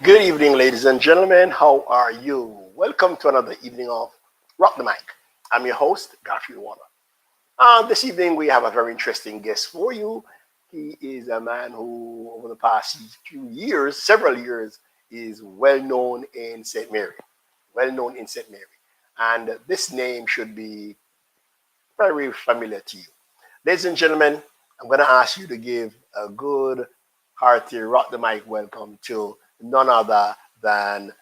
Good evening, ladies and gentlemen. How are you? Welcome to another evening of Roc da Mic. I'm your host, Garfield Warner. This evening, we have a very interesting guest for you. He is a man who, over the past few years, several years, is well known in St. Mary. Well known in St. Mary. And this name should be very familiar to you. Ladies and gentlemen, I'm going to ask you to give a good, hearty Roc da Mic welcome to none other than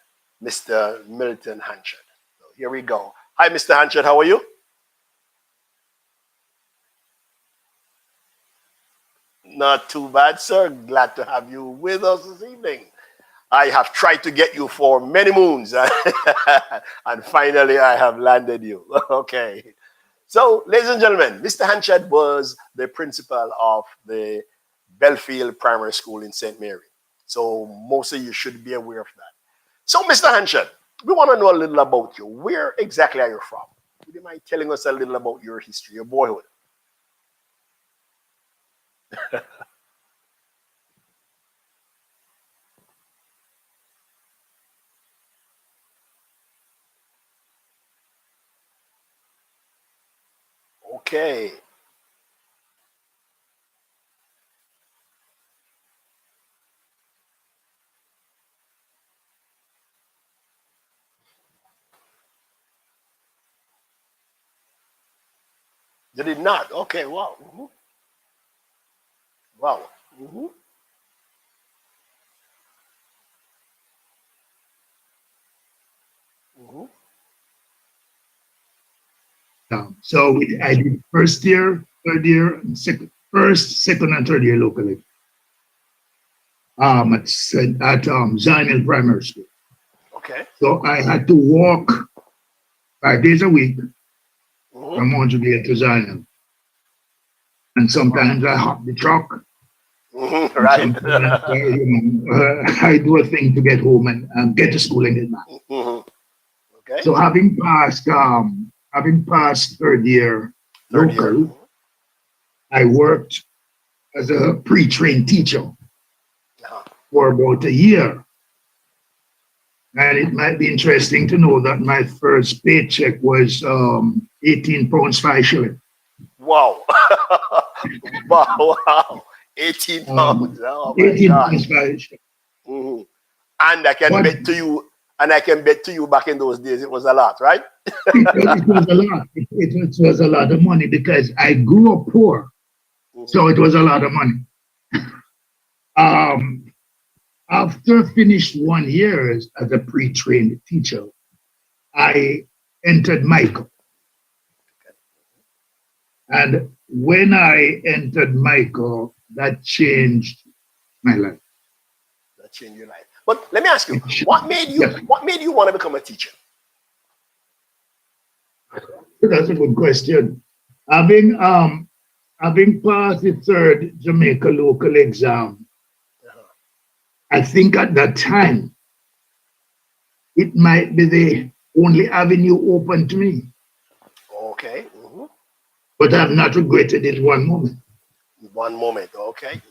Mr. Milton Hanchard. So here we go. Hi, Mr. Hanchard. How are you? Not too bad, sir. Glad to have you with us this evening. I have tried to get you for many moons, and finally I have landed you. Okay. So, ladies and gentlemen, Mr. Hanchard was the principal of the Belfield Primary School in St. Mary. So, most of you should be aware of that. So, Mr. Hanchard, we want to know a little about you. Where exactly are you from? Would you mind telling us a little about your history, your boyhood? Okay. You did not? Okay, wow. Wow. hmm hmm I did first year, third year, and first, second, and third year locally at Zion Primary School. Okay. So I had to walk 5 days a week hmm from Montreal to Zion. And Wow. sometimes I hop the truck, and Right. sometimes I do a thing to get home and get to school and get back. hmm Okay. So having passed third year Third year. local, I worked as a pre-trained teacher Uh-huh. for about a year. And it might be interesting to know that my first paycheck was £18, 5 shillings. Wow. Wow. Wow. 18 Um, pounds. Oh my 18 gosh. pounds 5 shillings. hmm And I can But bet to you, and I can bet to you back in those days it was a lot, right? it was a lot. It was a lot of money because I grew up poor. hmm So it was a lot of money. Um, After finished 1 year as a pre-trained teacher, I entered Michael. And when I entered Michael, that changed my life. That changed your life. But let me ask you, Yes, what made you want to become a teacher? that's a good question. Having having passed the third Jamaica local exam, Uh-huh. I think at that time it might be the only avenue open to me. Okay. But I've not regretted it one moment. One moment. Okay.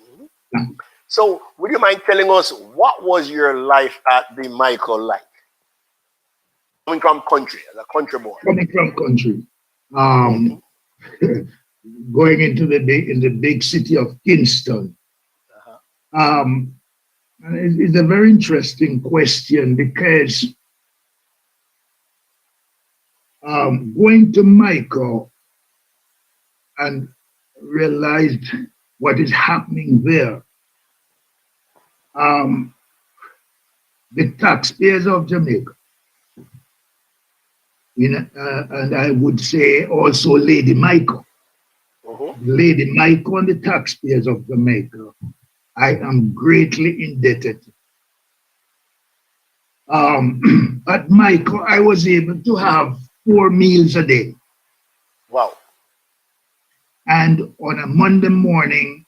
So, would you mind telling us what was your life at the Michael like? Coming from country, as a country boy. Coming from country, hmm um, going into the big city of Kingston. Uh-huh. Um, and it's a very interesting question because going to Michael and realized what is happening there. Um, the taxpayers of Jamaica, and I would say also hmm Lady Michael and the taxpayers of Jamaica, I am greatly indebted. At Michael, I was able to have 4 meals a day. Wow. And on a Monday morning,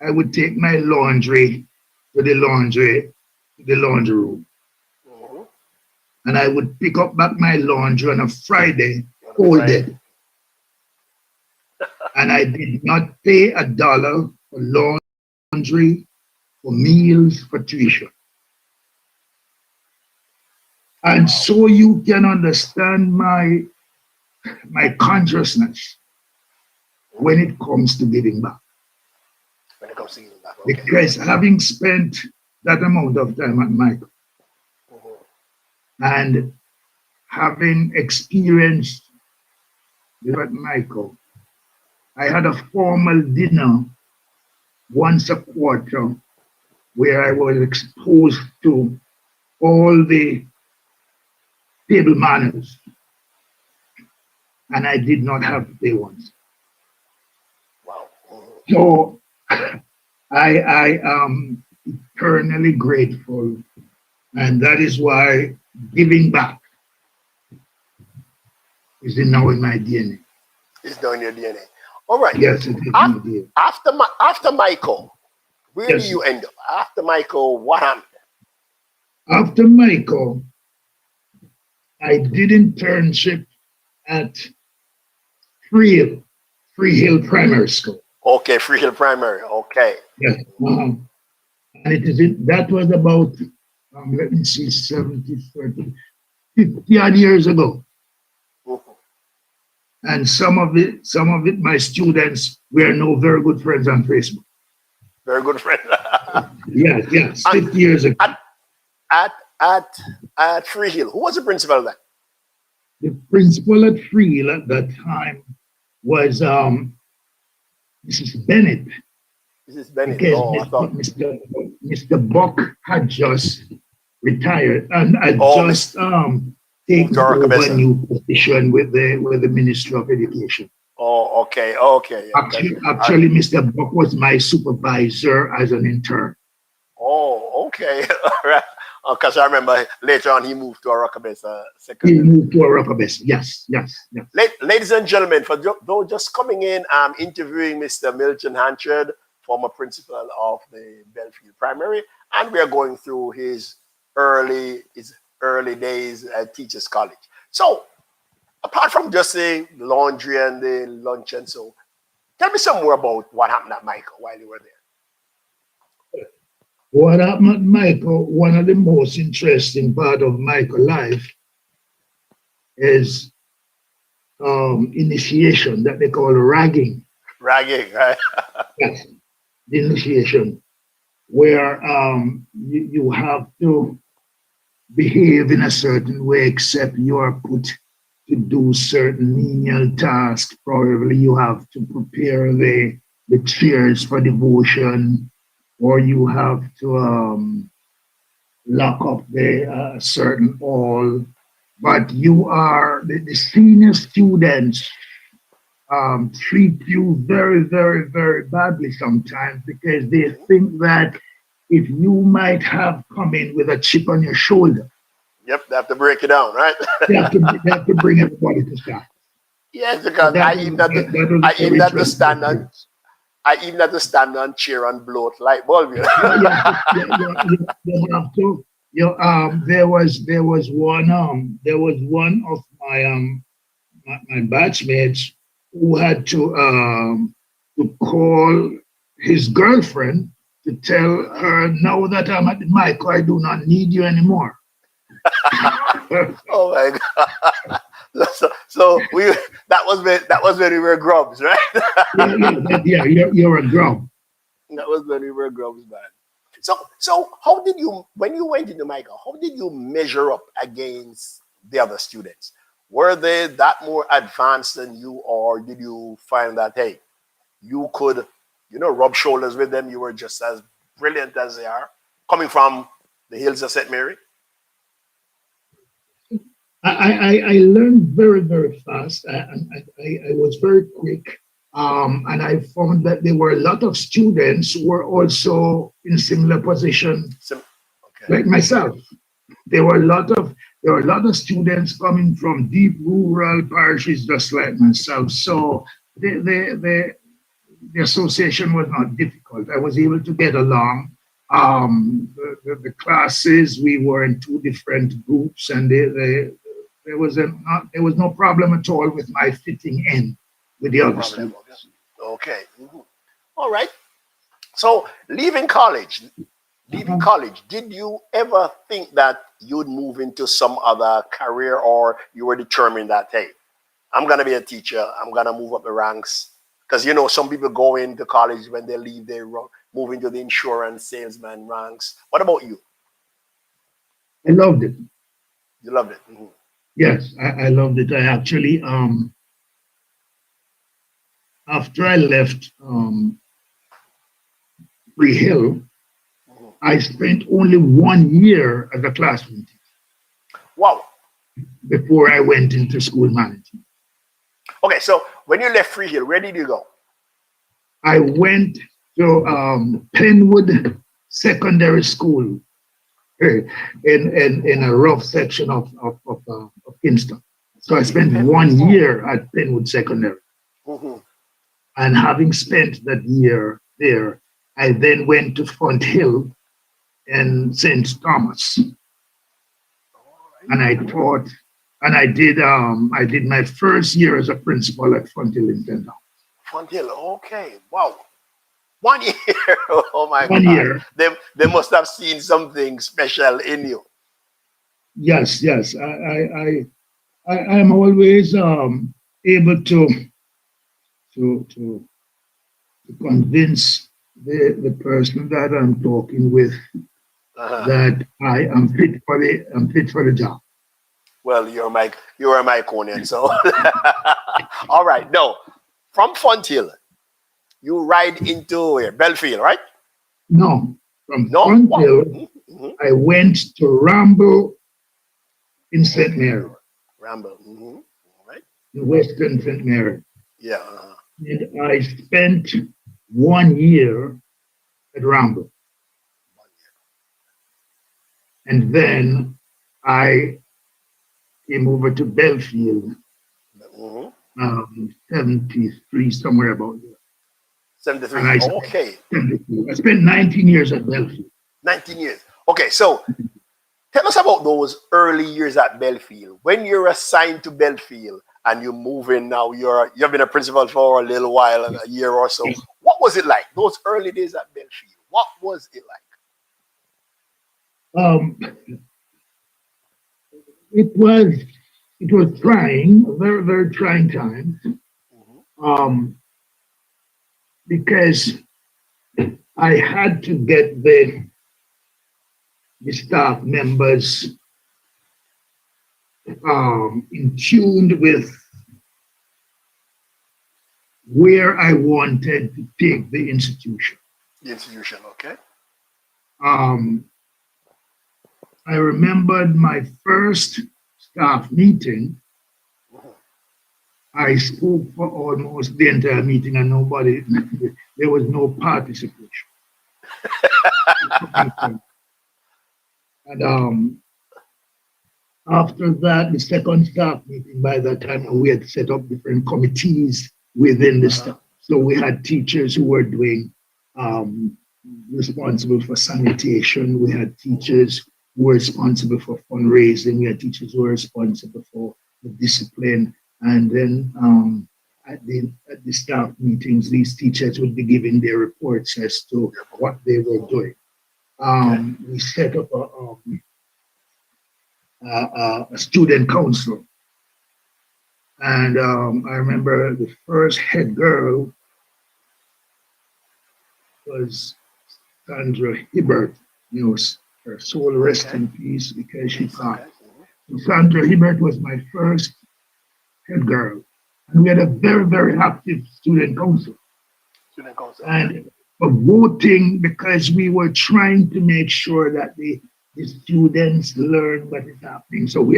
I would take my laundry to the laundry room. hmm And I would pick up back my laundry on a Friday, On a Friday. folded. And I did not pay a dollar for laundry, for meals, for tuition. And so you can understand my consciousness when it comes to giving back. When it comes to giving back, okay. Because having spent that amount of time at Michael and having experienced at Michael, I had a formal dinner once a quarter where I was exposed to all the table manners, and I did not have to pay once. Wow. So I am eternally grateful, and that is why giving back is now in my DNA. It's now in your DNA. All right. Yes, it is in my DNA. After Michael, where Yes. do you end up? After Michael, what happened? After Michael, I did internship at Free Hill Primary School. Okay, Free Hill Primary. Okay. Yes. And it is that was about, let me see, 70, 30, 50 odd years ago. And some of it, my students were now very good friends on Facebook. Very good friend. Yes, 50 years ago. At Free Hill, who was the principal of that? The principal at Free Hill at that time was Mrs. Bennett. Mrs. Bennett. Because Oh, I thought Mr. Buck had just retired and had just taken over a new position with the Ministry of Education. Oh, okay, okay. Actually, Mr. Buck was my supervisor as an intern. Oh, okay. Because I remember later on he moved to a Roc da Mic second. He moved to a Roc da Mic. Yes. Ladies and gentlemen, for those just coming in, I'm interviewing Mr. Milton Hanchard, former principal of the Belfield Primary, and we are going through his early days at Teachers College. So, apart from just the laundry and the lunch and so, tell me some more about what happened at Michael while you were there. What happened at Michael, one of the most interesting part of Michael's life is initiation that they call ragging. Ragging, right? Yes, the initiation, where you have to behave in a certain way, except you are put to do certain menial tasks. Probably you have to prepare the chairs for devotion, or you have to lock up the certain hall. But you are the senior students treat you very, very, very badly sometimes, because they think that if you might have come in with a chip on your shoulder. Yep, they have to break it down, right? they have to bring everybody to start. Yes, because I even had to stand on chair and blow out light bulb. You have to. There was one of my batchmates who had to call his girlfriend to tell her, now that I'm at the mic, I do not need you anymore. Oh my God! So that was when we were grubs, right? yeah, you're a grub. That was when we were grubs, man. So how did you, when you went into Michael, how did you measure up against the other students? Were they that more advanced than you, or did you find that, hey, you could, rub shoulders with them? You were just as brilliant as they are, coming from the hills of St. Mary? I learned very, very fast. I was very quick. And I found that there were a lot of students who were also in similar position, like myself. There were a lot of students coming from deep rural parishes, just like myself. So the association was not difficult. I was able to get along. The classes, we were in two different groups, and there was no problem at all with my fitting in with the other students. Okay. Mm-hmm. All right. So leaving college, leaving college, did you ever think that you'd move into some other career, or you were determined that, hey, I'm going to be a teacher, I'm going to move up the ranks? Because, you know, some people go into college, when they leave, they move into the insurance salesman ranks. What about you? I loved it. You loved it. Mm-hmm. Yes, I loved it. I actually, after I left Free Hill, Mm-hmm. I spent only 1 year as a classroom teacher Wow. before I went into school management. Okay, so when you left Free Hill, where did you go? I went to Penwood Secondary School in a rough section of Kingston. So I spent Penwood. 1 year at Penwood Secondary. Mm-hmm. And having spent that year there, I then went to Front Hill and St. Thomas. And I taught, and I did my first year as a principal at Front Hill in St. Thomas. Front Hill, okay. Wow. 1 year. Oh my 1 year. God. They must have seen something special in you. Yes, yes. I am always able to convince the person that I'm talking with Uh-huh. that I'm fit for the job. Well, you're a Myconian, so all right. No, from Front Hill, you ride into where? Belfield, right? No, from No? Front Wow. Hill, Mm-hmm. I went to Ramble in St. Mary, Ramble. Mm-hmm. All right. in Western St. Mary. Yeah. Uh-huh. And I spent 1 year at Ramble. And then I came over to Belfield, Mm-hmm. 73, somewhere about there. 73. And Okay. I spent 19 years at Belfield. 19 years. Okay, so tell us about those early years at Belfield. When you're assigned to Belfield and you move in now, you've been a principal for a little while, a year or so. What was it like? Those early days at Belfield. What was it like? Um, it was trying, a very, very trying time, Mm-hmm. because I had to get the staff members in tune with where I wanted to take the institution. The institution, okay. Um, I remembered my first staff meeting. I spoke for almost the entire meeting and nobody, there was no participation. And after that, the second staff meeting, by that time, we had set up different committees within the staff. So we had teachers who were doing responsible for sanitation. We had teachers who were responsible for fundraising. We had teachers who were responsible for the discipline. And then at the staff meetings, these teachers would be giving their reports as to what they were doing. We set up a student council. And I remember the first head girl was Sandra Hibbert. You know, her soul rest in peace because she passed. So Sandra Hibbert was my first head girl. And we had a very, very active student council. Student council. And for voting, because we were trying to make sure that the students learn what is happening. So we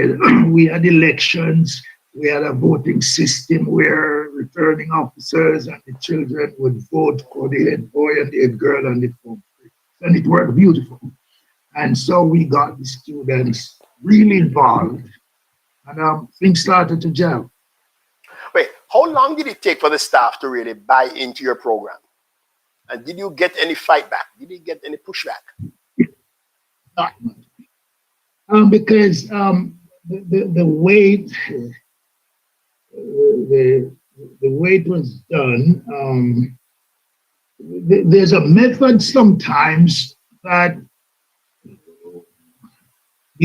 had elections, we had a voting system where returning officers and the children would vote for the head boy and the head girl and the form. And it worked beautiful. And so we got the students really involved, and things started to gel. Wait, how long did it take for the staff to really buy into your program? And did you get any fight back? Did you get any pushback? Not much. Because the way the way it was done, there's a method sometimes that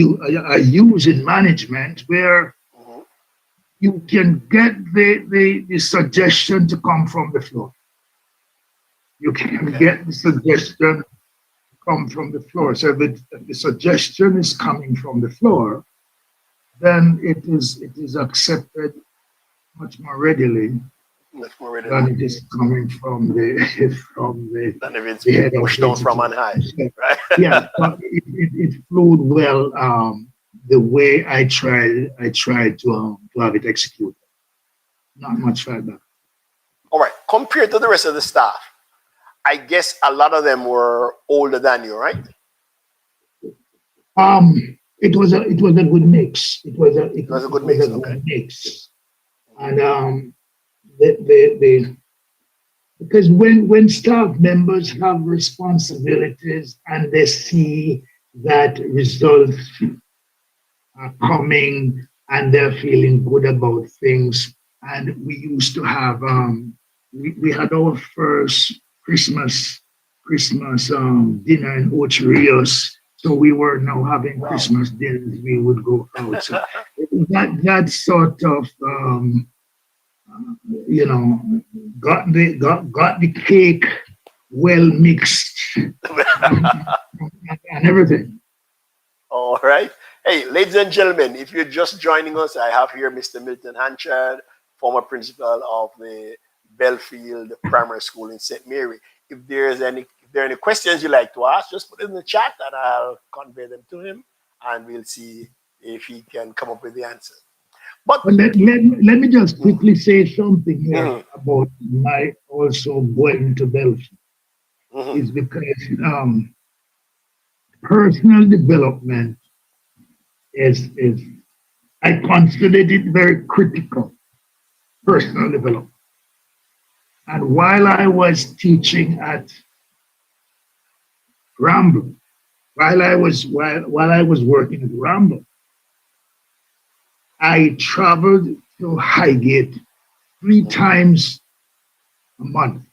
are used in management where Mhm. you can get the suggestion to come from the floor. You can Okay. get the suggestion come from the floor. So if the suggestion is coming from the floor, then it is accepted much more readily Much more readily than it is coming from the from than if it's the being head of pushed the down from on institution. high, So, right? yeah, but it flowed well. The way I tried to have it executed. Not much feedback. All right. Compared to the rest of the staff, I guess a lot of them were older than you, right? It was a good mix. It was a it, It was a it good was a mix. Okay. good mix, and the because when staff members have responsibilities and they see that results are coming and they're feeling good about things. And we used to have we had our first Christmas dinner in Ocho Rios. So we were now having Wow. Christmas dinners. We would go out. So that sort of you know got the cake well mixed and everything. All right. Hey, ladies and gentlemen, if you're just joining us, I have here Mr. Milton Hanchard, former principal of the Belfield Primary School in St. Mary. If there are any questions you like to ask, just put it in the chat and I'll convey them to him and we'll see if he can come up with the answer. But But let me just Mhm, quickly say something here mhm, about my also going to Belgium mhm. is because personal development is I consider it very critical, personal development. And while I was teaching at Ramble, while I was working at Ramble, I traveled to Highgate three times a month Wow.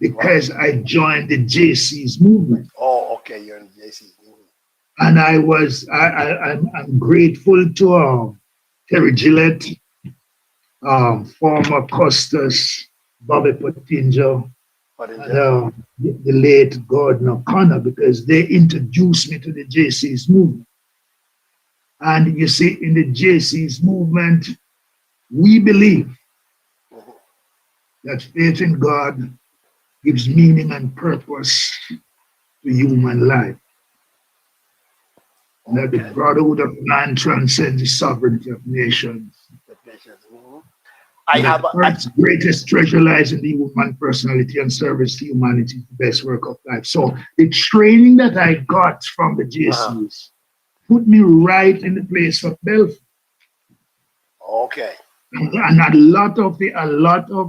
because I joined the JC's movement. Oh, okay. You're in JC. Mhm. And I'm grateful to Terry Gillette, former Costas, Bobby Patinjo, But in and the late Gordon O'Connor because they introduced me to the JC's movement. And you see, in the JC's movement, we believe Mhm. that faith in God gives meaning and purpose to human life. And that the Okay. brotherhood of man transcends the sovereignty of nations. The patience. Mhm. I And have that a, I, Earth's greatest treasure lies in the human personality and service to humanity, the best work of life. So the training that I got from the uh-huh. JCs put me right in the place for Belfast. Okay. And a lot of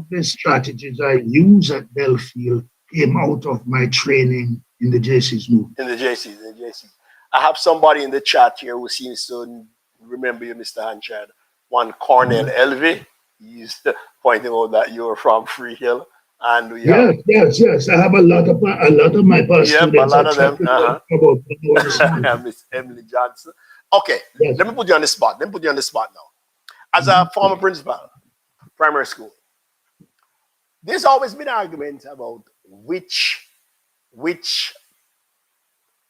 the strategies I use at Belfield came out of my training in the JCs movement. In the JCs. I have somebody in the chat here who seems to remember you, Mr. Hanchard. One Cornell Mhm. Elvey. He's pointing out that you're from Free Hill. And we have, Yes, yes, yes. I have a lot of my past yep, a students I lot of chat them. with Uh-huh. about this morning. Miss Emily Johnson. Okay, Yes. let me put you on the spot. Let me put you on the spot now. As a Mhm. former principal, primary school, there's always been arguments about which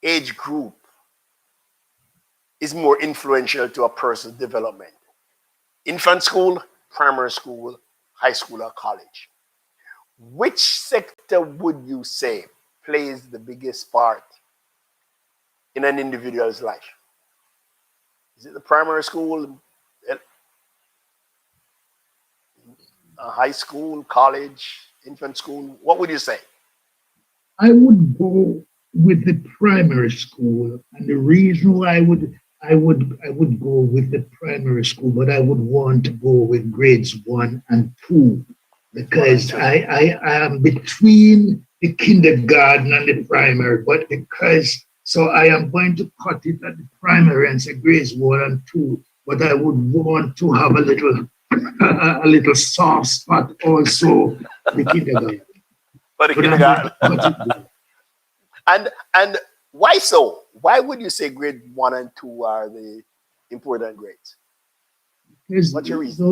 age group is more influential to a person's development. Infant school, primary school, high school, or college. Which sector would you say plays the biggest part in an individual's life? Is it the primary school, high school, college, infant school? What would you say? I would go with the primary school, and the reason why I would go with the primary school, but I would want to go with grades 1 and 2 It's one and because two. I am between the kindergarten and the primary, but because so I am going to cut it at the primary and say grades 1 and 2, but I would want to have a little soft spot also the kindergarten. For the But I'm going kindergarten. to cut it there. and Why so? Why would you say grade 1 and 2 are the important grades? Because What's your reason?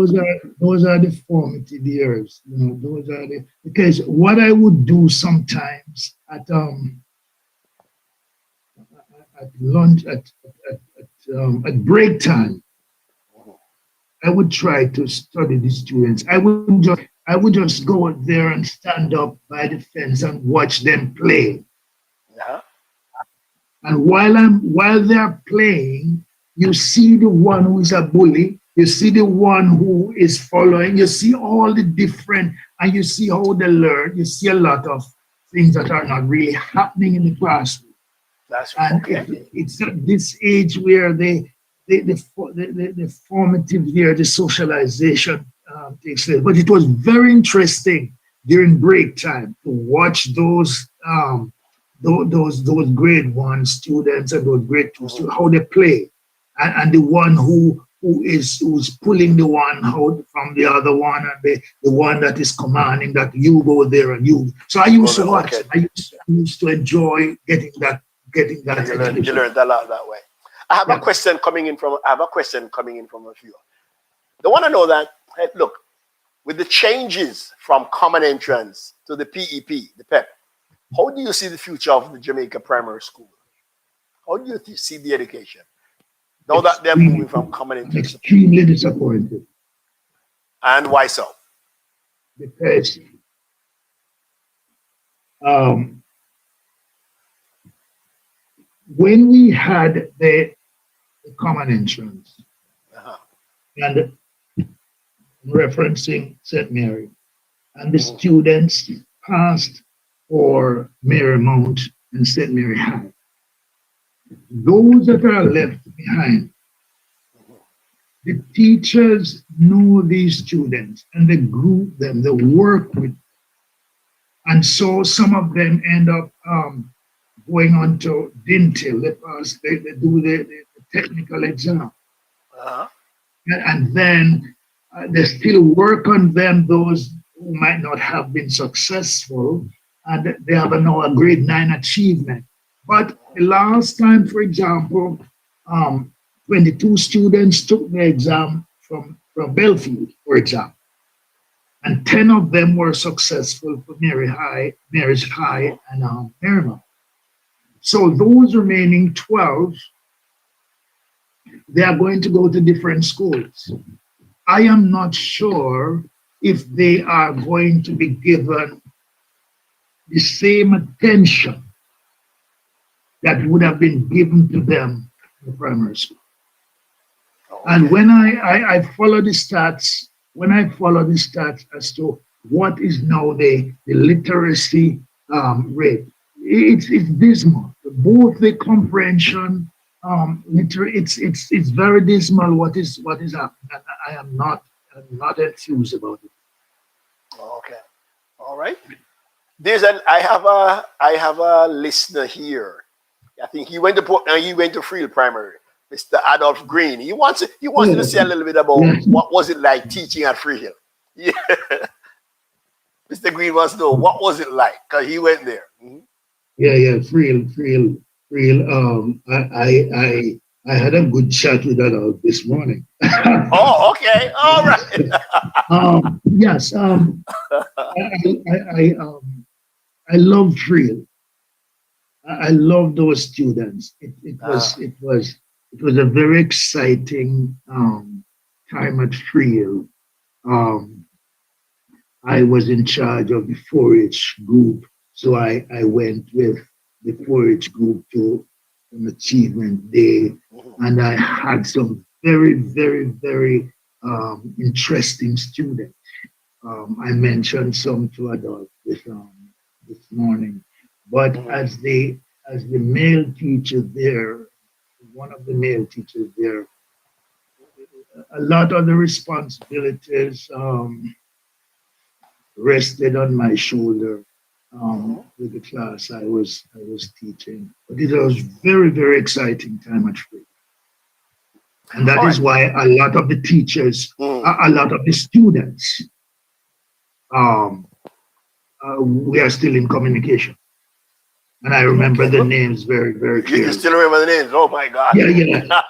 those are the formative years. You know, those are the because what I would do sometimes at lunch at break time, I would try to study the students. I would just go out there and stand up by the fence and watch them play. Uh-huh. And while they're playing, you see the one who is a bully, you see the one who is following, you see all the different, and you see how they learn. You see a lot of things that are not really happening in the classroom. That's And okay. it's at this age where the formative year, the socialization takes place. But it was very interesting during break time to watch those grade 1 students and those grade 2 students, how they play, and the one who's pulling the one out from the other one, and the one that is commanding that you go there and you. So I used to watch. Okay. I used to enjoy getting that You learned a lot that way. I have a question coming in from a viewer. They want to know that, hey, look, with the changes from common entrance to the PEP, the PEP, how do you see the future of the Jamaica primary school? How do you see the education? Now that they're moving from common entrance. Extremely disappointed. And why so? Because when we had the common entrance, and referencing St. Mary, and the students passed for Marymount and St. Mary High. Those that are left behind, the teachers know these students and they group them, they work with them. And so some of them end up going on to Dintil. They do the technical exam. And then they still work on them, those who might not have been successful, and they have now a grade 9 achievement. But the last time, for example, 22 students took the exam from Belfield, for example, and 10 of them were successful for Mary's High, and Marymount. So those remaining 12, they are going to go to different schools. I am not sure if they are going to be given the same attention that would have been given to them in the primary school. And when I follow the stats, as to what is now the literacy rate, it's dismal. Both the comprehension, it's very dismal what is happening. I am not enthused about it. Okay, all right. I have a listener here. I think he went to Freehill Primary, Mr. Adolph Green. He wants to say a little bit about what was it like teaching at Freehill. Yeah. Mr. Green wants to know what was it like because he went there. Freehill. I had a good chat with Adolph this morning. Oh, okay, all right. Yes. I love Freehill. I love those students. It was a very exciting time at Freehill. I was in charge of the 4-H group, so I went with the 4-H group to an achievement day, and I had some very, very, very interesting students. I mentioned some to Adolph this morning. But as the male teacher there, one of the male teachers there, a lot of the responsibilities rested on my shoulder with the class I was teaching. But it was very, very exciting time at Freehill. And that is why a lot of the teachers, a lot of the students, we are still in communication. and I remember Okay. the names very, very You clearly. still remember the names? Oh my God. Yeah, yeah.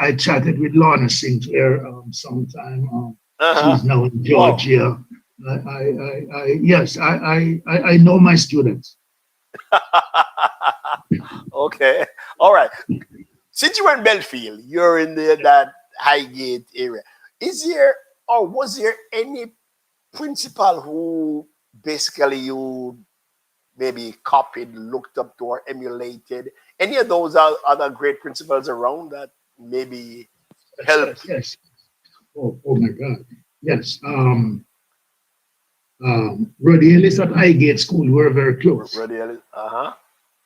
I chatted with Lorna Sinclair sometime. Uh-huh. She's now in Wow. Georgia. Yes, I know my students. Okay. All right. Since you were in Belfield, you're in that Highgate area. Is there or was there any principal who basically you maybe copied, looked up to, or emulated? Any of those other great principals around that maybe Yes, help? yes, yes. Oh my God. Yes. Roddy Ellis at Highgate School, we were very close. Uh-huh.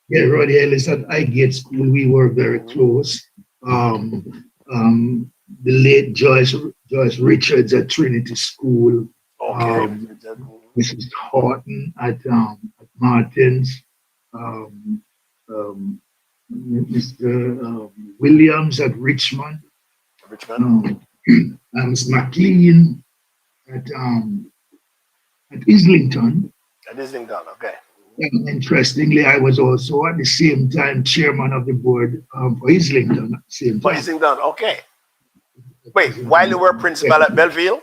Yeah, Roddy Ellis at Highgate School, we were very Hmm. close. The late Joyce Richards at Trinity School. Okay. Um, Mrs. Horton at Martins, um, um, Mr. Williams at Richmond, Richmond. um, Ms. McLean at Islington. That isn't done. Okay. And interestingly, I was also at the same time chairman of the board for Islington at the same But time. isn't done. Okay. Wait, while you Islington, were yeah. principal at Belfield?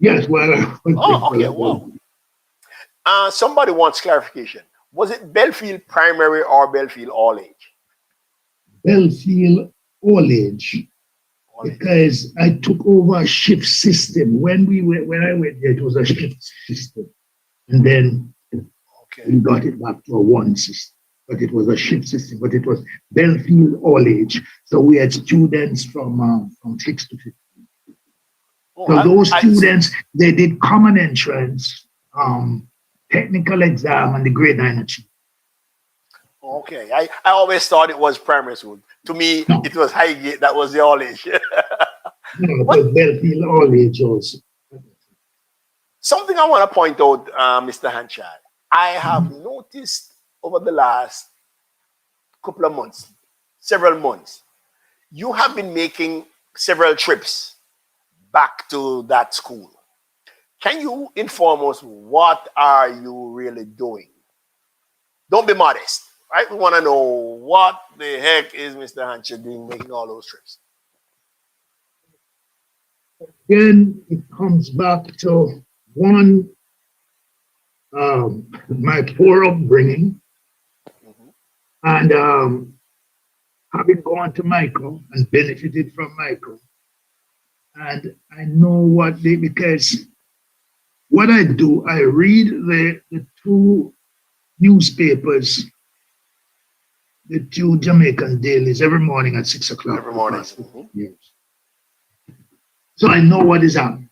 Yes, well, I was Oh, principal okay. at Wow. Belfield. Somebody wants clarification. Was it Belfield Primary or Belfield All Age? Belfield All Age, All Age. because I took over a shift system. When I went there, it was a shift system. And then Okay. we got it back to a one system. But it was a shift system, but it was Belfield All Age. So we had students from 6 to 15. Oh, So those students, they did common entrance, technical exam, and the grade 9 achievement. okay. I always thought it was primary school. To me, No, it was Highgate. That was the All Age. no, it What was Belfield All Age also. something I want to point out, Mr. Hanchard. I have noticed over the last couple of months, several months, you have been making several trips back to that school. Can you inform us what are you really doing? Don't be modest, right? We want to know what the heck is Mr. Hanchard doing making all those trips. Then it comes back to one, my poor upbringing, Mhm. and having gone to Michael and benefited from Michael. And I know because what I do, I read the two newspapers, the two Jamaican dailies every morning at 6 o'clock Every for the morning. past 15 years. So I know what is happening.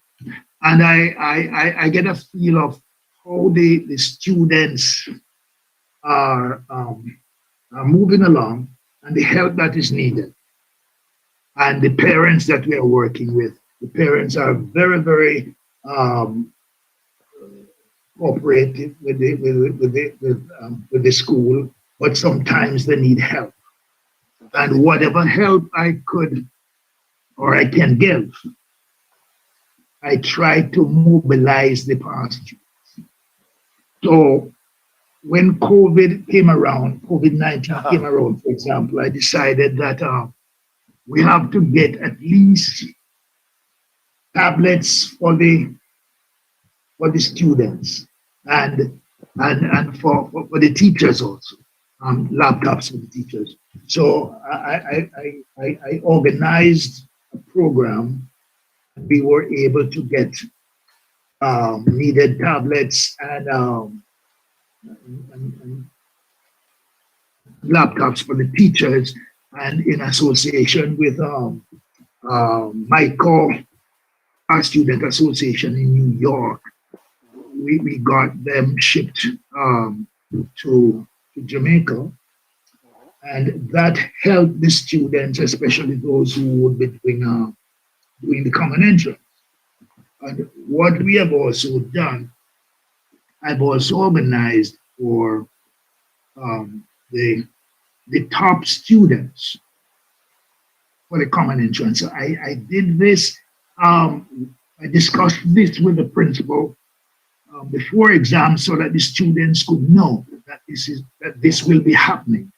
And I get a feel of how the students are moving along and the help that is needed. And the parents that we are working with, the parents are very, very cooperative with the school, but sometimes they need help. Sometimes And they need help. whatever help I could or I can give, I try to mobilize the past. So when COVID-19 Uh-huh. came around, for example, I decided that we have to get at least tablets for the students and for the teachers also, laptops for the teachers. So I organized a program. We were able to get needed tablets and laptops for the teachers, and in association with Michael, our student association in New York, we got them shipped to Jamaica, and that helped the students, especially those who would be doing the common entrance. And what we have also done, I've also organized for um, the the top students for the common entrance. So I did this. I discussed this with the principal before exams so that the students could know that this will be happening.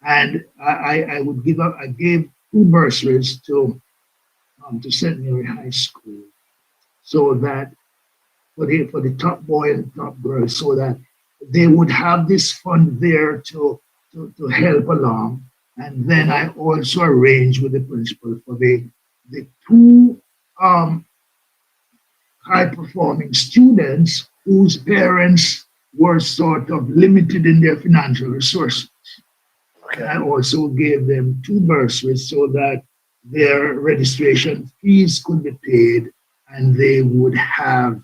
And I gave two bursaries to St. Mary High School so that for the top boy and top girl, so that they would have this fund there to help along. And then I also arranged with the principal for the two high performing students whose parents were sort of limited in their financial resources. Okay. I also gave them two bursaries so that their registration fees could be paid and they would have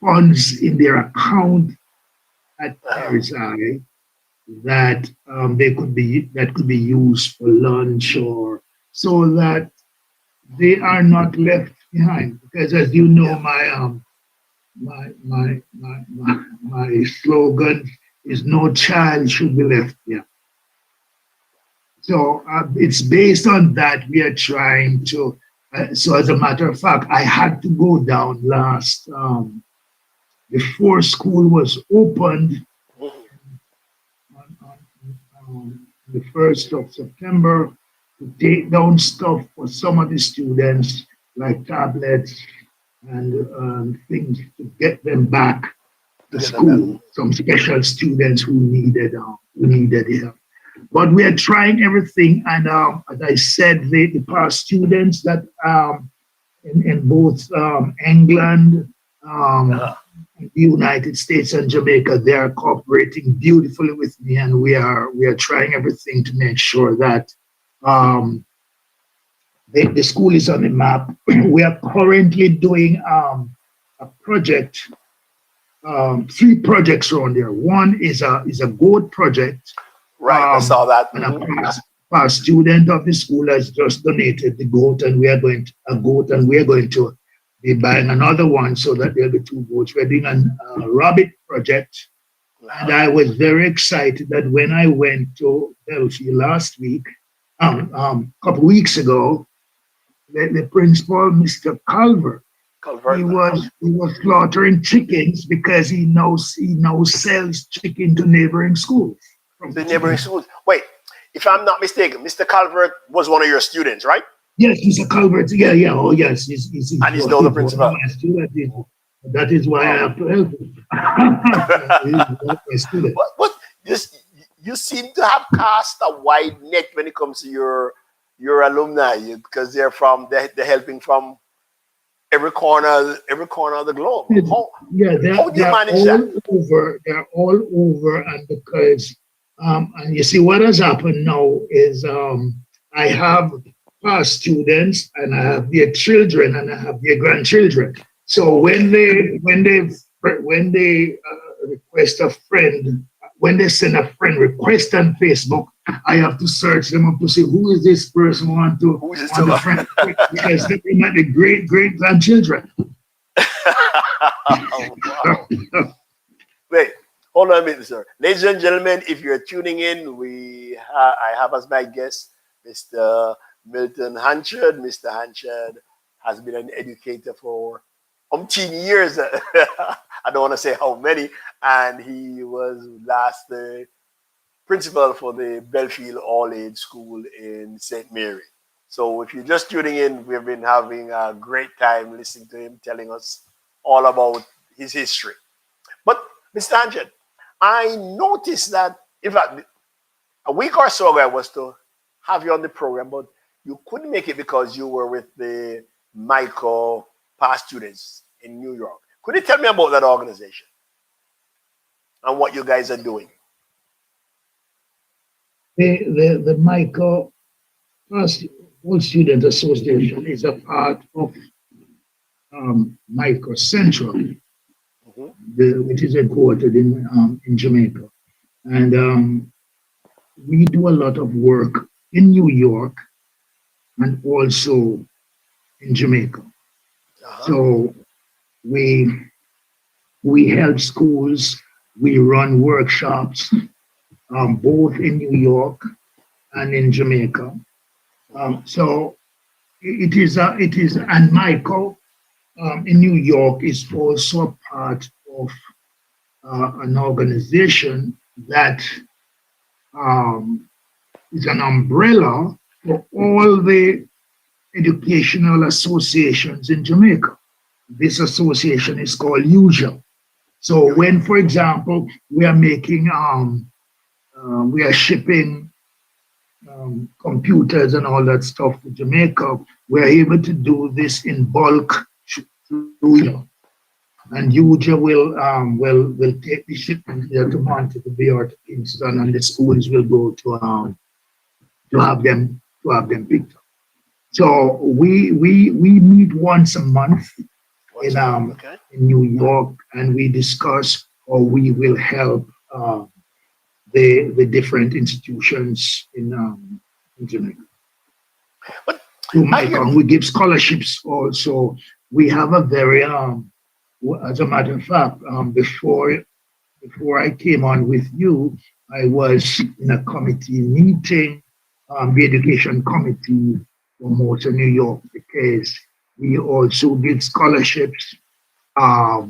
funds in their account at RSI that that could be used for lunch, or so that they are not left behind. Because as you know, my slogan is "No child should be left here." So it's based on that we are trying to. So as a matter of fact, I had to go down last before school was opened on the 1st of September to take down stuff for some of the students, like tablets and things, to get them back to school. Some special students who needed help. But we are trying everything, and as I said, the past students that in both England, the United States, and Jamaica, they are cooperating beautifully with me, and we are trying everything to make sure that the school is on the map. We are currently doing a project, 3 projects around there. One is a goat project. Right, I saw that. And a past student of the school has just donated the goat, and we are going to be buying another one so that there'll be 2 goats. We're doing a rabbit project, and I was very excited that when I went to Belfield last week, a couple weeks ago, the principal, Mr. Calvert, he was slaughtering chickens because he now sells chicken to neighboring schools. The neighboring schools. Wait, if I'm not mistaken, Mr. Calvert was one of your students, right? Yes, Mr. Calvert. Yeah. Oh, yes. He's and he's now the principal. That is why I have to help him. But you seem to have cast a wide net when it comes to your alumni, because they're helping from every corner of the globe. How do you manage that? They're all over, and because and you see what has happened now is I have past students, and I have their children, and I have their grandchildren. So when they request a friend, when they send a friend request on Facebook, I have to search them up to see who is this person want to friend, because they might be great grandchildren. Oh, wow. Wait, hold on a minute, sir. Ladies and gentlemen, if you're tuning in, I have as my guest Mr. Milton Hanchard. Mr. Hanchard has been an educator for umpteen years. I don't want to say how many, and he was last the principal for the Belfield All-Age School in St. Mary. So if you're just tuning in, we've been having a great time listening to him telling us all about his history. But Mr. Hanchard, I noticed that, in fact, a week or so ago I was to have you on the program, but you couldn't make it because you were with the Michael past students in New York. Could you tell me about that organization and what you guys are doing? The Michael Past Student Association is a part of Michael Central, which is headquartered in Jamaica. And we do a lot of work in New York and also in Jamaica. So we help schools, we run workshops, both in New York and in Jamaica. So it is, and Michael in New York is also a part of an organization that um, is an umbrella for all the educational associations in Jamaica. This association is called UJA. So when, for example, we are making, we are shipping computers and all that stuff to Jamaica, we're able to do this in bulk through UJA. And UJA will take the shipment here to Montego Bay or to Kingston, and the schools will go to have them picked up. So we meet once a month Okay. in New York, and we discuss how we will help the different institutions in Jamaica. But To I make hear. we give scholarships also. We have a very as a matter of fact, before I came on with you, I was in a committee meeting, the education committee for Motor New York, because we also give scholarships.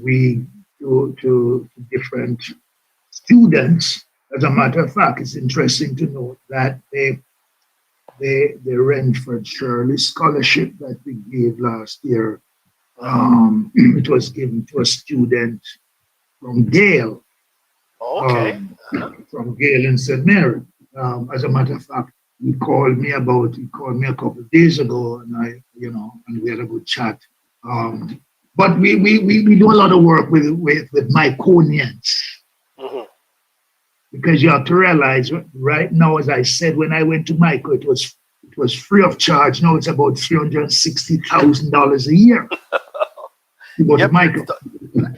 We to different students. As a matter of fact, it's interesting to note that the Renford Shirley scholarship that we gave last year, it was given to a student from Gale, Okay. um, from Gale in St. Mary. As a matter of fact, he called me a couple of days ago, and and we had a good chat. But we do a lot of work with Myconians, Hmm. because you have to realize right now, as I said, when I went to Michael, it was free of charge. Now it's about $360,000 a year to go to Yep. Michael.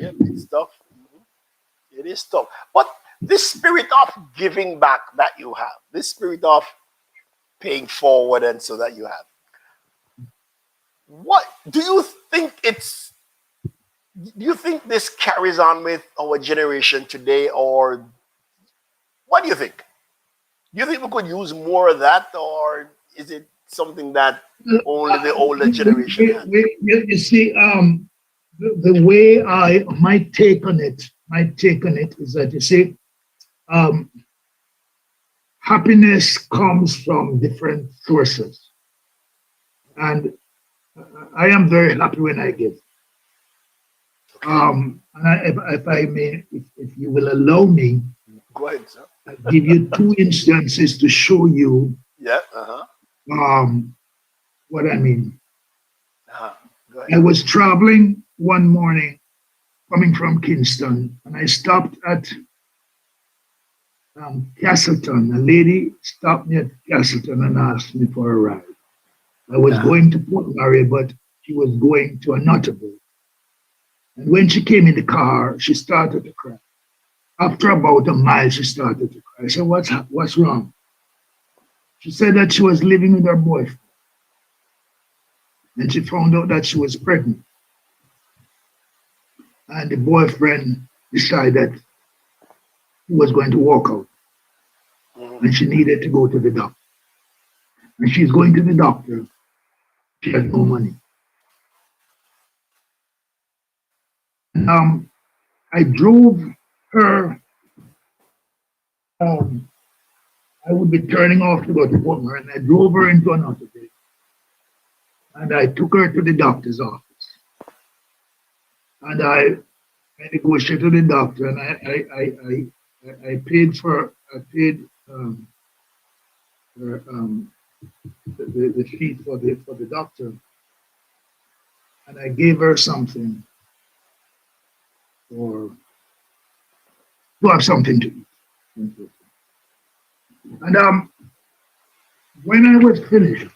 Yep. It's tough. It is tough. But this spirit of giving back that you have, this spirit of paying forward, and so that you have, what do you think it's? Do you think this carries on with our generation today, or what do you think? Do you think we could use more of that, or is it something that only the older generation had? You see, the way my take on it is that, you see, um, happiness comes from different sources, and I am very happy when I give. Okay, And if I may, if you will allow me, go ahead, sir. I'll give you two instances to show you Yeah, uh-huh, um, what I mean. uh-huh. Go I ahead. was traveling one morning coming from Kingston, and I stopped at Castleton. A lady stopped me at Castleton and asked me for a ride. I was Uh-huh. going to Port Mary, but she was going to another boat. And when she came in the car, she started to cry. After about a mile, she started to cry. I said, what's wrong? She said that she was living with her boyfriend, and she found out that she was pregnant. And the boyfriend decided he was going to walk out, Mhm. and she needed to go to the doctor. And she's going to the doctor. She had no money. And I drove her. Um, I would be turning off to go to Portmore, and I drove her into an auto day, and I took her to the doctor's office, and I negotiated with the doctor, and I paid her, the fee for the doctor, and I gave her something for to have something to eat. And when I was finished,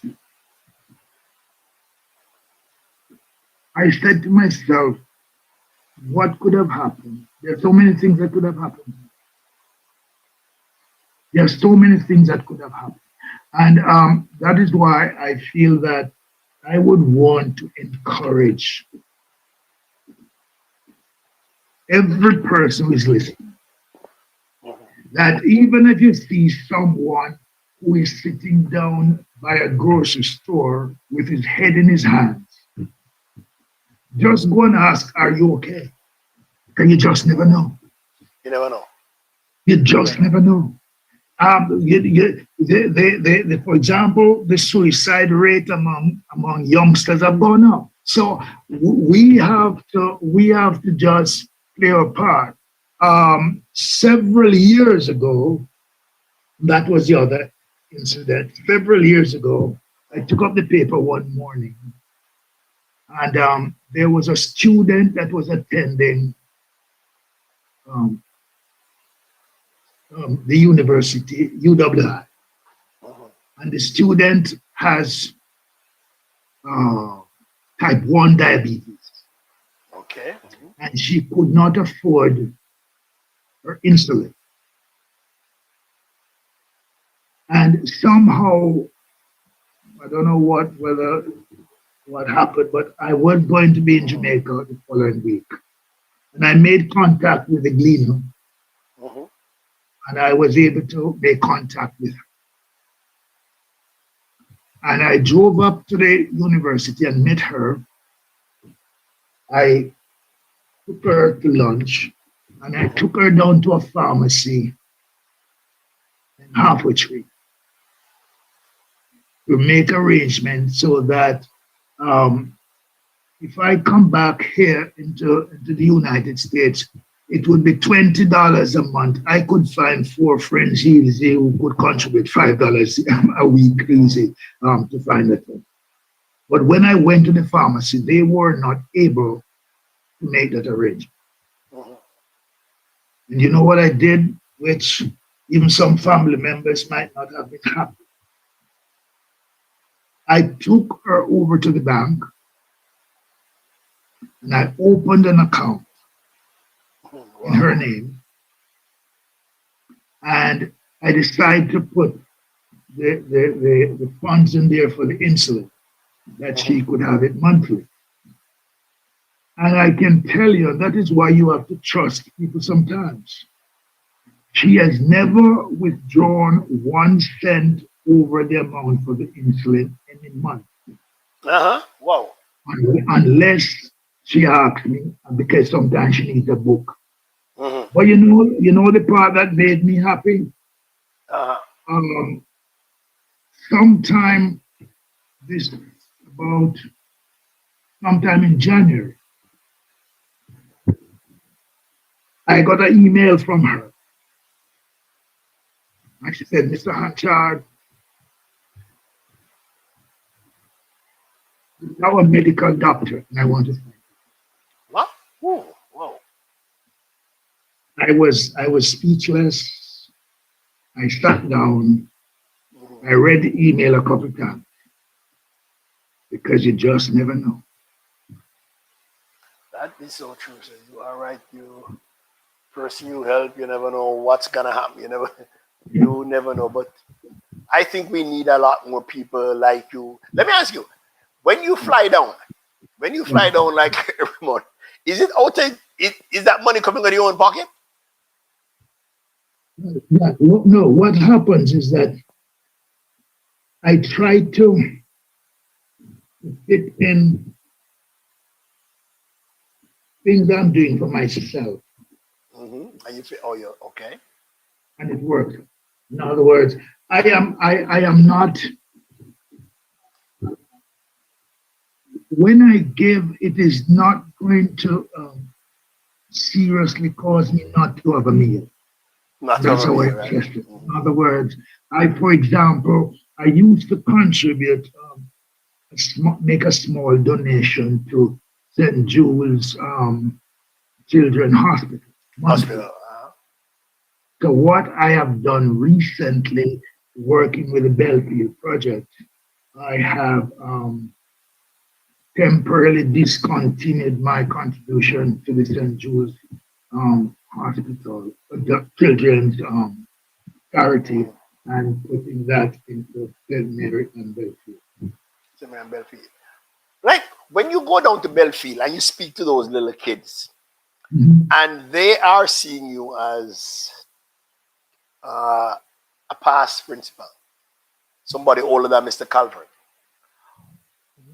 I said to myself, what could have happened? There are so many things that could have happened. There are so many things that could have happened. And that is why I feel that I would want to encourage every person who is listening Mhm. that even if you see someone who is sitting down by a grocery store with his head in his hands, Just go and ask, are you okay? And you just never know. You never know. You You never just know. never know. For example, the suicide rate among youngsters have gone up. So we have to just play our part. Several years ago, that was the other incident. Several years ago, I took up the paper one morning, and there was a student that was attending um, the university, UWI, Mhm. and the student has uh, type 1 diabetes, Okay. and she could not afford her insulin. And somehow, I don't know what happened, but I was going to be in Jamaica the following week. And I made contact with the gleaner, Mhm. and I was able to make contact with her. And I drove up to the university and met her. I took her to lunch, and I Mhm. took her down to a pharmacy in Halfway Tree to make arrangements so that um, if I come back here into the United States, it would be $20 a month. I could find four friends easy who could contribute $5 a week easy to find a thing. But when I went to the pharmacy, they were not able to make that arrangement. Mhm. And you know what I did, which even some family members might not have been happy. I took her over to the bank and I opened an account Mhm. in her Wow. name, and I decided to put the funds in there for the insulin that Mhm. she could have it monthly. And I can tell you, that is why you have to trust people sometimes. She has never withdrawn 1 cent over the amount for the insulin any month, Uh huh. Wow. unless she asks me, because sometimes she needs a book. Mhm. But you know the part that made me happy? Uh huh. Um, sometime this about sometime in January, I got an email from her. And she said, Mr. Hanchard, you're now a medical doctor, and I want to thank What? Ooh. Wow. you. I was speechless. I sat down. Mhm. I read the email a couple of times because you just never know. That is so true. So you are right. You person you help, you never know what's gonna happen. You never know. But I think we need a lot more people like you. Let me ask you: when you fly down, like every month, is it out? Is that money coming out of your own pocket? No, what happens is that I try to fit in things I'm doing for myself, And you feel, oh, you're okay. and it works. In other words, I am not, when I give, it is not going to seriously cause me not to have a meal. Not That's over how I me, right? assess it. In other words, for example, I used to contribute, make a small donation to St. Jules Children Hospital monthly. Hospital. So what I have done recently, working with the Belfield project, I have temporarily discontinued my contribution to the St. Jules Hospital, the children's charity, Mm-hmm. and putting that into St. Mary and Belfield. Same Belfield. Like when you go down to Belfield and you speak to those little kids, Mhm. and they are seeing you as uh, a past principal, somebody older than Mr. Calvert.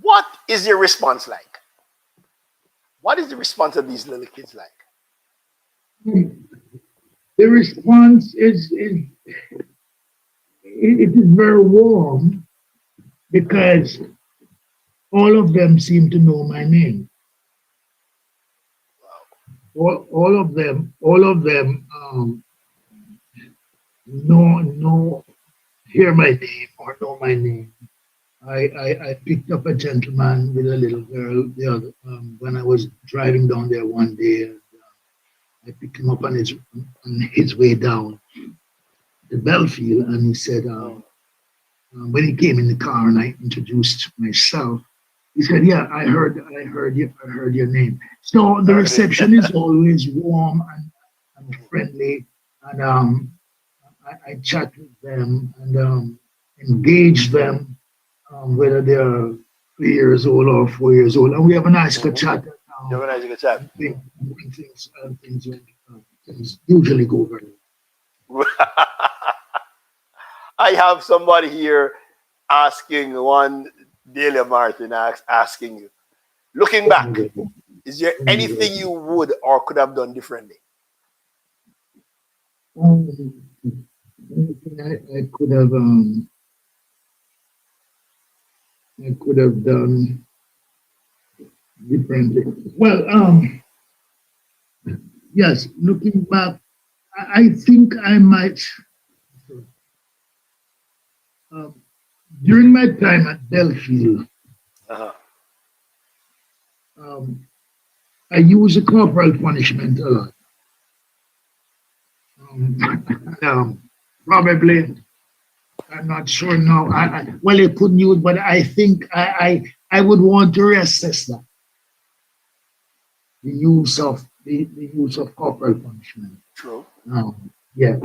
What is your response like? What is the response of these little kids like? The response it is very warm because all of them seem to know my name. All of them know hear my name or know my name. I picked up a gentleman with a little girl when I was driving down there one day. And, I picked him up on his way down to Belfield, and he said, when he came in the car and I introduced myself, he said, "Yeah, I heard your name." So the reception is always warm and friendly, and I chat with them and engage them, whether they're 3 years old or 4 years old, and we have a nice good chat. You have a nice good chat. Things usually go very well. I have somebody here asking one Delia Martin asking you, looking back, is there anything you would or could have done differently? I could have done differently. Well, yes, looking back, I think I might. During my time at Belfield, I used a corporal punishment a lot. Probably, I'm not sure now. Well, you couldn't use, but I think I would want to reassess that. The use of corporal punishment. True. Yeah,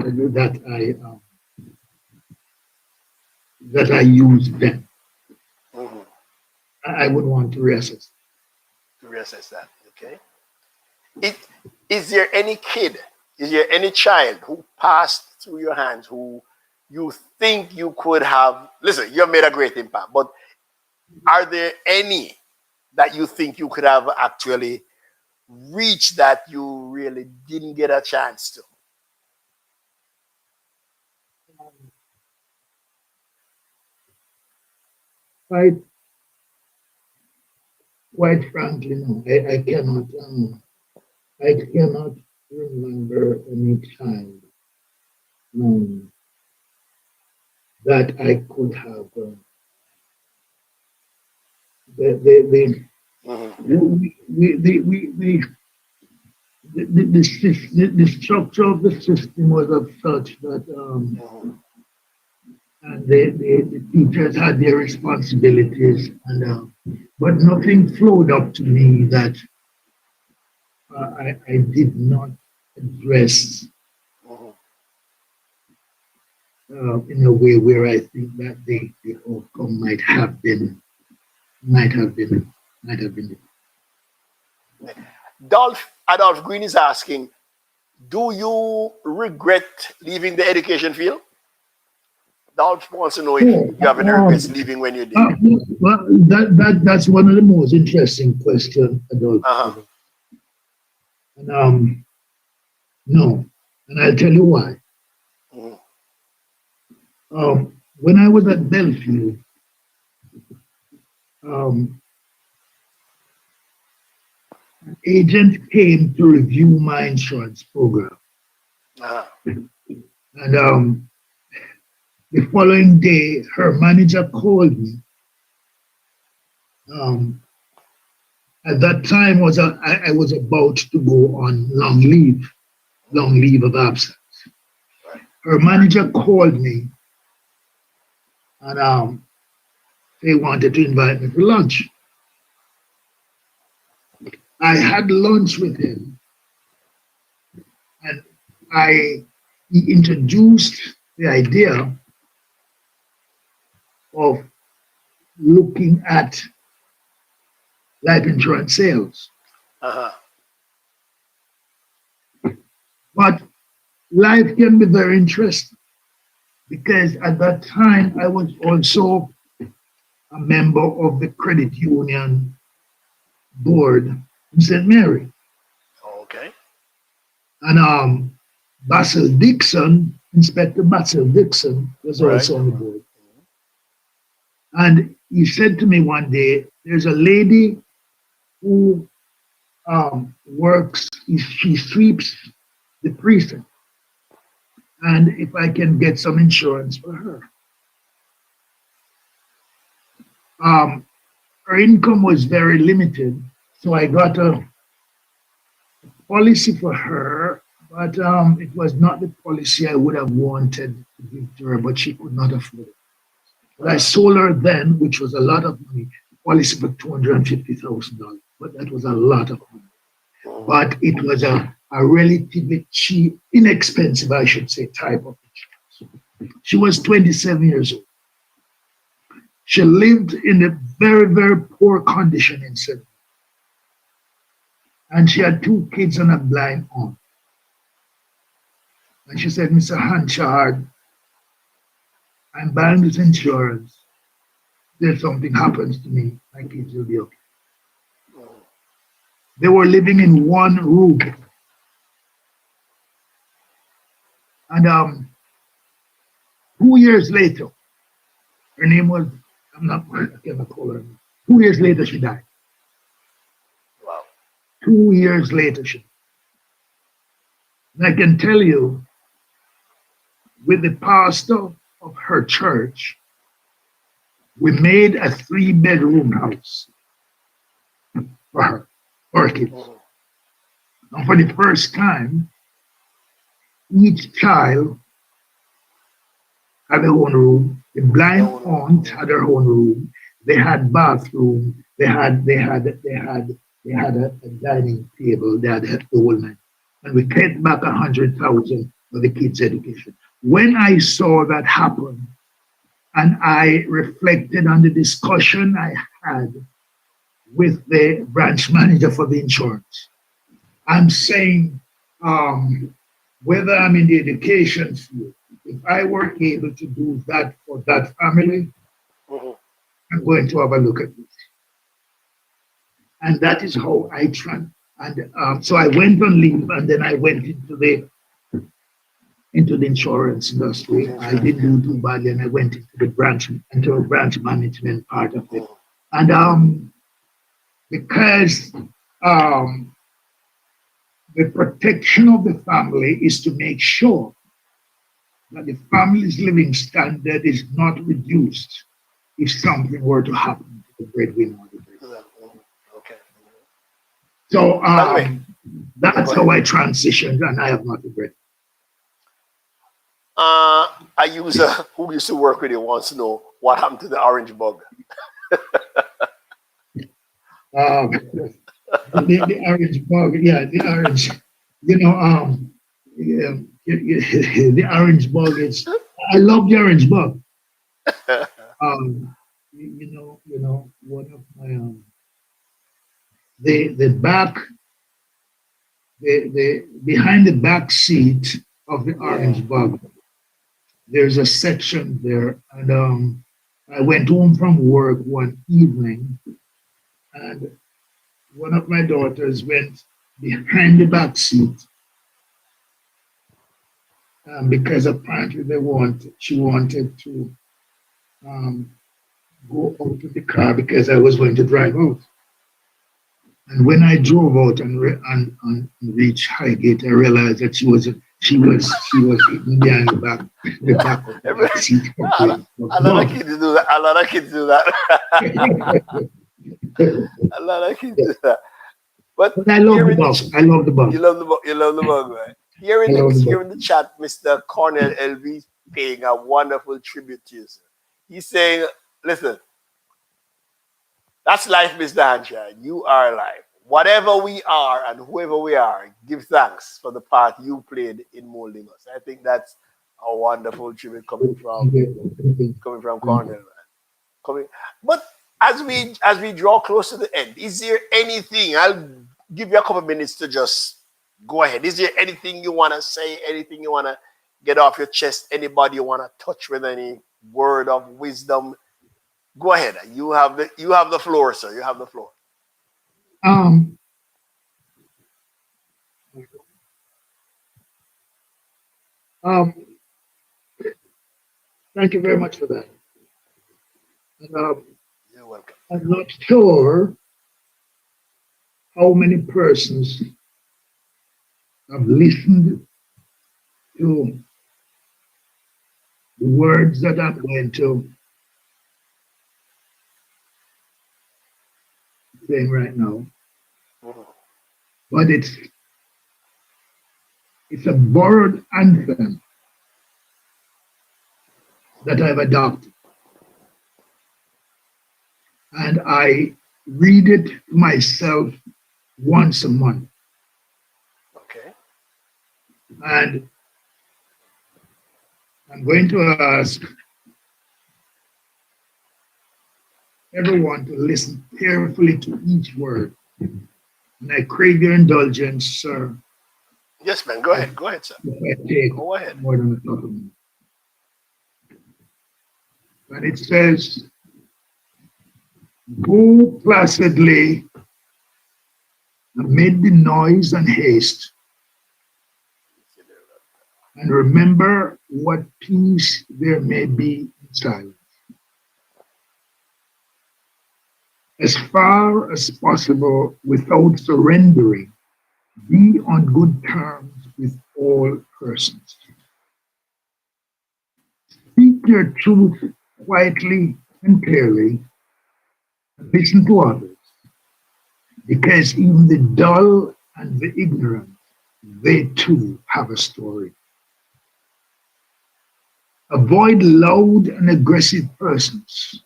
that I used then. Mm-hmm. I would want to reassess. To reassess that, okay. Is there any kid, is there any child who passed through your hands who you think you could have, listen, you have made a great impact, but are there any that you think you could have actually reached that you really didn't get a chance to? Quite frankly, no. I cannot remember any time that I could have. The structure of the system was of such that and the teachers had their responsibilities, and but nothing flowed up to me that I did not address in a way where I think that the outcome might have been. Adolph Green is asking, do you regret leaving the education field? Dolph wants to know if you have any regrets leaving when you did. Well, that's one of the most interesting questions, Adolph. And no, and I'll tell you why. When I was at Belfield, an agent came to review my insurance program. And the following day, her manager called me. At that time, I was about to go on long leave of absence. Her manager called me, and they wanted to invite me for lunch. I had lunch with him, and he introduced the idea of looking at life insurance sales. But life can be very interesting because at that time I was also a member of the credit union board in St. Mary. Okay. And Basil Dixon, Inspector Basil Dixon, was Right. also on the board. And he said to me one day, there's a lady who works, she sweeps the precinct. And if I can get some insurance for her. Um, Her income was very limited, so I got a policy for her, but it was not the policy I would have wanted to give to her, but she could not afford it. But I sold her then, which was a lot of money, policy for $250,000, but that was a lot of money. But it was a relatively cheap, inexpensive, I should say, type of insurance. She was 27 years old. She lived in a very, very poor condition in Sydney. And she had two kids and a blind aunt. And she said, Mr. Hanchard, I'm buying this insurance. If something happens to me, my kids will be okay. They were living in one room. And 2 years later, her name was, I cannot call her. 2 years later, she died. Wow. 2 years later, she died. And I can tell you, with the pastor of her church, we made a 3-bedroom house for her, for her kids. And for the first time, each child had their own room. The blind aunt had her own room. They had bathroom. They had a dining table. They had the whole night. And we paid back 100,000 for the kids' education. When I saw that happen, and I reflected on the discussion I had with the branch manager for the insurance, I'm saying, whether I'm in the education field, if I were able to do that for that family, I'm going to have a look at this. And that is how I try. And so I went on leave, and then I went into the insurance industry. I didn't do too badly, and I went into the branch management part of it. And because the protection of the family is to make sure that the family's living standard is not reduced if something were to happen to the breadwinner. Okay. So that's how I transitioned, and I have not regretted. A user who used to work with you wants to know what happened to the orange bug. The orange bug, yeah, the orange. The orange bug is. I love the orange bug. One of my the back, the behind the back seat of the orange bug, there's a section there, and I went home from work one evening, and one of my daughters went behind the back seat because apparently she wanted to go out of the car because I was going to drive out. And when I drove out and reached Highgate, I realized that she was hitting behind the back of the seat. A lot of kids do that. A lot of kids do that. A lot of kids do that. But I love the bug. I love the bug. You love the bug. You love the bug, right? Here in the chat, Mr. Cornell LV paying a wonderful tribute to you, sir. He's saying, listen, that's life, Mr. Hanchard. You are life. Whatever we are and whoever we are, give thanks for the part you played in molding us. I think that's a wonderful tribute coming from Cornell, man. But as we draw close to the end, is there anything? I'll give you a couple minutes to just go ahead. Is there anything you want to say? Anything you want to get off your chest? Anybody you want to touch with? Any word of wisdom? Go ahead. You have the floor, sir. You have the floor. Um, Thank you very much for that. And, You're welcome. I'm not sure how many persons have listened to the words that I'm going to say right now, Mhm. but it's a borrowed anthem that I've adopted, and I read it to myself once a month. Okay. And I'm going to ask everyone to listen carefully to each word. And I crave your indulgence, sir, Yes, man. Go if, ahead. Go ahead, sir. if I take Go ahead. more than a couple minutes. And it says, go placidly amid the noise and haste, and remember what peace there may be in silence. As far as possible, without surrendering, be on good terms with all persons. Speak your truth quietly and clearly, and listen to others, because even the dull and the ignorant, they too have a story. Avoid loud and aggressive persons,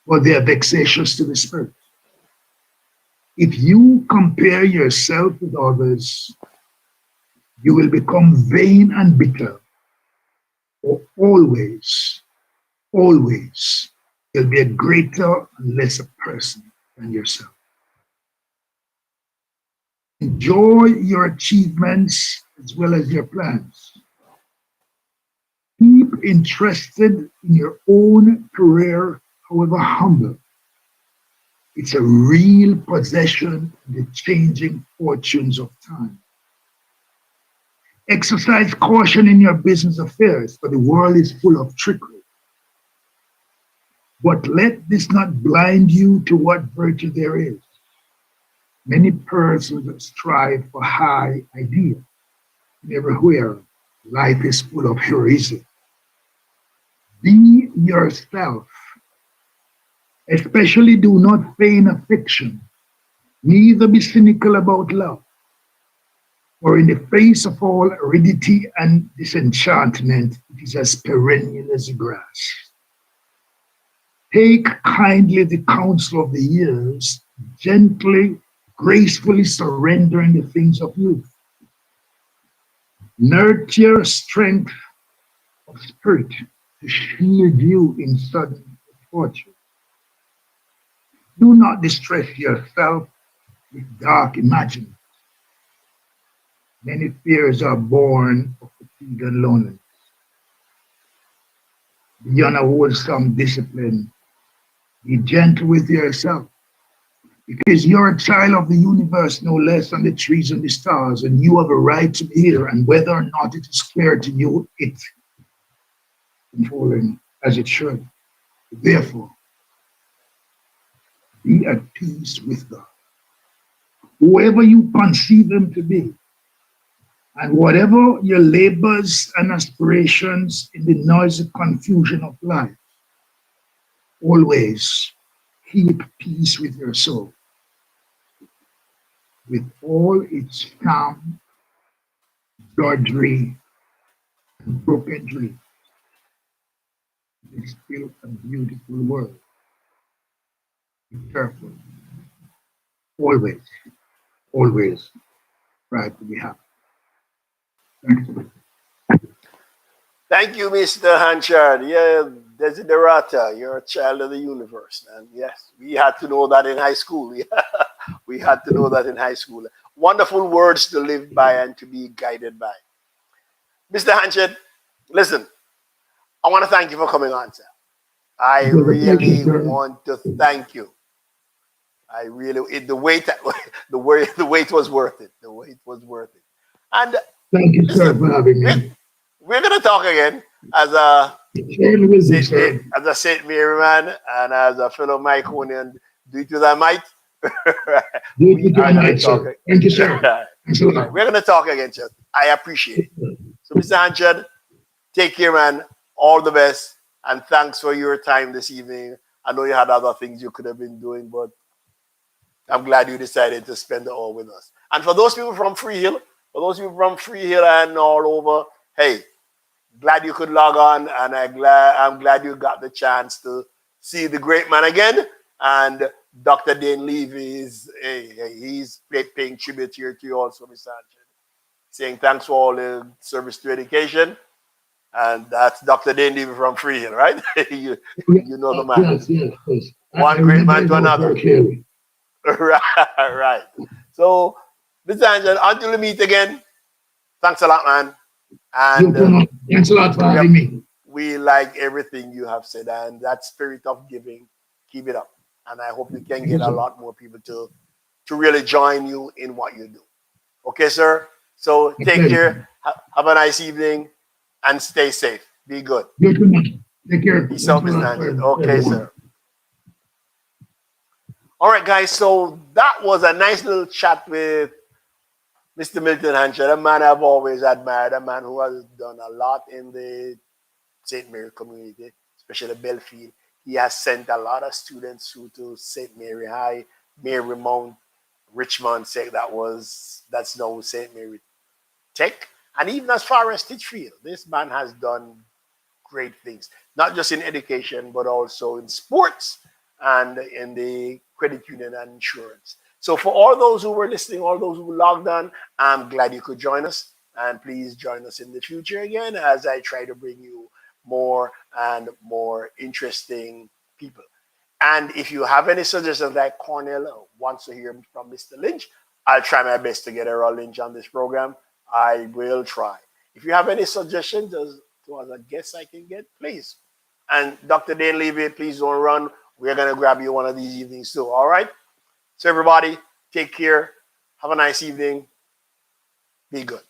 for they are vexatious to the spirit. If you compare yourself with others, you will become vain and bitter, or always, you'll be a greater and lesser person than yourself. Enjoy your achievements as well as your plans. Keep interested in your own career, however humble. It's a real possession in the changing fortunes of time. Exercise caution in your business affairs, for the world is full of trickery. But let this not blind you to what virtue there is. Many persons strive for high ideals. And everywhere, life is full of heroism. Be yourself. Especially do not feign affection, neither be cynical about love. For in the face of all aridity and disenchantment, it is as perennial as grass. Take kindly the counsel of the years, gently, gracefully surrendering the things of youth. Nurture strength of spirit to shield you in sudden fortune. Do not distress yourself with dark imaginings. Many fears are born of fatigue and loneliness. Beyond a wholesome discipline, be gentle with yourself, because you're a child of the universe no less than the trees and the stars, and you have a right to be here. And whether or not it is clear to you, it's unfolding as it should. Therefore, be at peace with God, whoever you conceive Him to be. And whatever your labors and aspirations in the noisy confusion of life, always keep peace with your soul, with all its calm, drudgery, and broken dreams. It's still a beautiful world. Be careful. Always, always try to be happy. Thank you. Thank you, Mr. Hanchard. Yeah, Desiderata, you're a child of the universe, man. Yes, we had to know that in high school. Yeah, we had to know that in high school. Wonderful words to live by and to be guided by. Mr. Hanchard, listen, I want to thank you for coming on, sir. I It was a pleasure, really sir. want to thank you. I really the wait the wait was worth it. The wait was worth it. And Thank you, sir, listen, for having we're, me. we're gonna talk again as a Same with you, sir. Saint Mary man and as a fellow Miconian. Due to that might, Do it we with your are gonna mic, talk. sir. Thank you, sir. Thanks a Right, lot. we're gonna talk again, Chad. I appreciate it. So, Mr. Hanchard, take care, man. All the best, and thanks for your time this evening. I know you had other things you could have been doing, but I'm glad you decided to spend the hour with us. And for those people from Free Hill, and all over, hey, glad you could log on, and I'm glad you got the chance to see the great man again. And Dr. Dane Levy he's paying tribute here to you also, Mr. Sanchez, saying thanks for all the service to education. And that's Dr. Dane Levy from Free Hill, right? you know the man. Yes, yes, yes. I One great remember man it to was another. very clearly. Right, right. So, Mr. Angel, until we meet again, thanks a lot, man. You And too, man. Thanks a lot for having me. we like everything you have said, and that spirit of giving, keep it up. And I hope you can Thank you, get a sir. lot more people to really join you in what you do. Okay, sir. So My take pleasure. care. Have a nice evening, and stay safe. Be good. You too, man. Take care. Peace Thanks out, a Mr. lot Angel. for Okay, everyone. sir. All right, guys. So that was a nice little chat with Mr. Milton Hanchard, a man I've always admired, a man who has done a lot in the St. Mary community, especially Belfield. He has sent a lot of students through to St. Mary High, Mary Mount, Richmond, say that's now St. Mary Tech, and even as far as Titchfield. This man has done great things, not just in education, but also in sports and in the credit union and insurance. So, for all those who were listening, all those who logged on, I'm glad you could join us. And please join us in the future again as I try to bring you more and more interesting people. And if you have any suggestions like Cornell wants to hear from Mr. Lynch, I'll try my best to get Errol Lynch on this program. I will try. If you have any suggestions to other guests I can get, please. And Dr. Dane Levy, please don't run. We're going to grab you one of these evenings too. All right? So, everybody, take care. Have a nice evening. Be good.